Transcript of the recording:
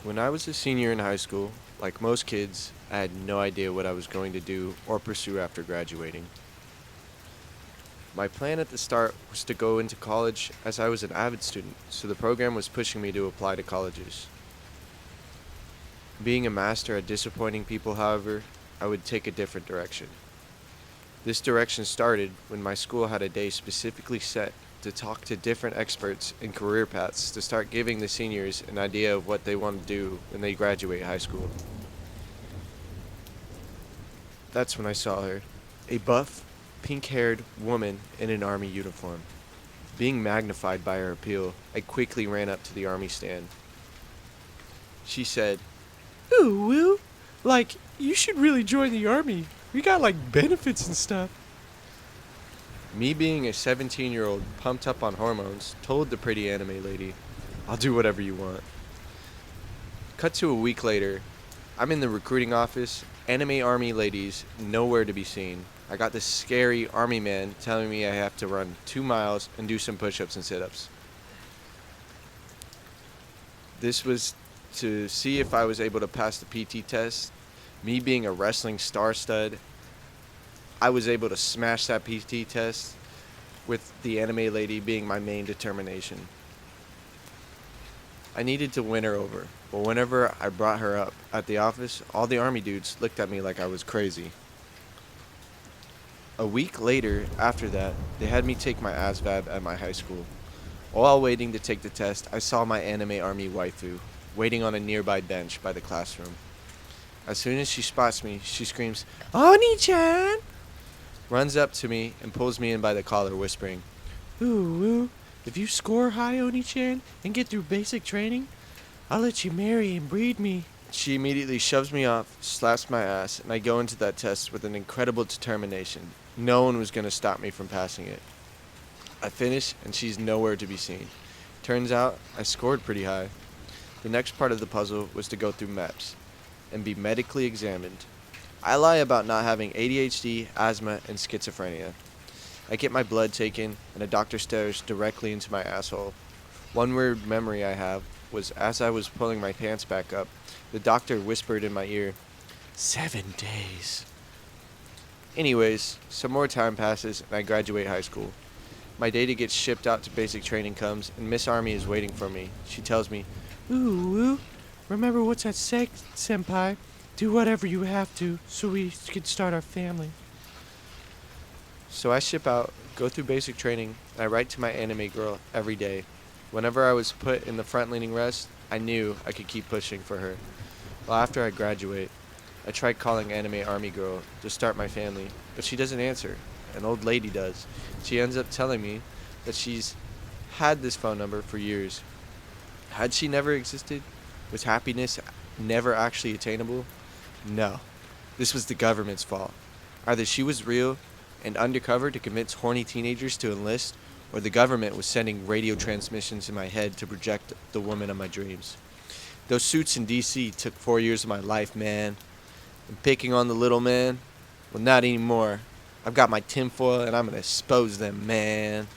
When I was a senior in high school, like most kids, I had no idea what I was going to do or pursue after graduating. My plan at the start was to go into college as I was an avid student, so the program was pushing me to apply to colleges. Being a master at disappointing people, however, I would take a different direction. This direction started when my school had a day specifically set to talk to different experts in career paths to start giving the seniors an idea of what they want to do when they graduate high school. That's when I saw her, a buff, pink haired woman in an army uniform. Being magnified by her appeal, I quickly ran up to the army stand. She said, "Ooh, Will, you should really join the army. We got, benefits and stuff." Me being a 17-year-old pumped up on hormones, told the pretty anime lady, "I'll do whatever you want." Cut to a week later, I'm in the recruiting office, anime army ladies nowhere to be seen. I got this scary army man telling me I have to run 2 miles and do some push-ups and sit-ups. This was to see if I was able to pass the PT test. Me being a wrestling star stud, I was able to smash that PT test with the anime lady being my main determination. I needed to win her over, but whenever I brought her up at the office, all the army dudes looked at me like I was crazy. A week later, after that, they had me take my ASVAB at my high school. While waiting to take the test, I saw my anime army waifu waiting on a nearby bench by the classroom. As soon as she spots me, she screams, "Oni-chan!" Runs up to me and pulls me in by the collar, whispering, "Ooh, if you score high, Oni-chan, and get through basic training, I'll let you marry and breed me." She immediately shoves me off, slaps my ass, and I go into that test with an incredible determination. No one was going to stop me from passing it. I finish, and she's nowhere to be seen. Turns out, I scored pretty high. The next part of the puzzle was to go through MEPS and be medically examined. I lie about not having ADHD, asthma, and schizophrenia. I get my blood taken, and a doctor stares directly into my asshole. One weird memory I have was as I was pulling my pants back up, the doctor whispered in my ear, "7 days." Anyways, some more time passes, and I graduate high school. My day to get shipped out to basic training comes, and Miss Army is waiting for me. She tells me, "Ooh, remember what's at stake, senpai? Do whatever you have to, so we can start our family." So I ship out, go through basic training, and I write to my anime girl every day. Whenever I was put in the front-leaning rest, I knew I could keep pushing for her. Well, after I graduate, I tried calling anime army girl to start my family, but she doesn't answer. An old lady does. She ends up telling me that she's had this phone number for years. Had she never existed? Was happiness never actually attainable? No. This was the government's fault. Either she was real and undercover to convince horny teenagers to enlist, or the government was sending radio transmissions in my head to project the woman of my dreams. Those suits in DC took 4 years of my life, man. And picking on the little man? Well, not anymore. I've got my tinfoil and I'm gonna expose them, man.